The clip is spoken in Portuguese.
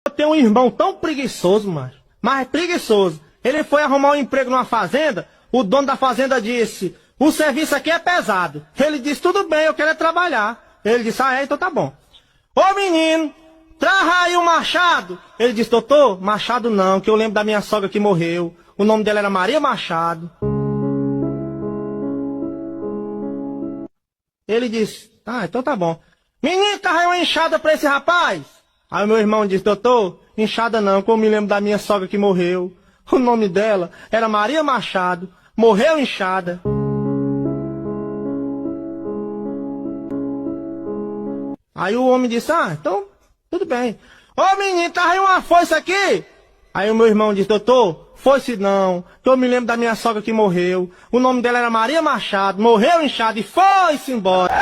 Eu tenho um irmão tão preguiçoso, mas preguiçoso. Ele foi arrumar um emprego numa fazenda, o dono da fazenda disse, o serviço aqui é pesado. Ele disse, tudo bem, eu quero é trabalhar. Ele disse, ah é, então tá bom. Ô menino, traz aí o Machado. Ele disse, doutor, Machado não, que eu lembro da minha sogra que morreu. O nome dela era Maria Machado. Ele disse, ah, então tá bom. Menino, traz aí uma enxada pra esse rapaz. Aí o meu irmão disse, doutor, enxada não, que eu me lembro da minha sogra que morreu. O nome dela era Maria Machado. Morreu inchada. Aí o homem disse, ah, então, tudo bem. Ô menino, tá aí uma foice aqui? Aí o meu irmão disse, doutor, foice não, que eu me lembro da minha sogra que morreu. O nome dela era Maria Machado, morreu inchada e foi-se embora.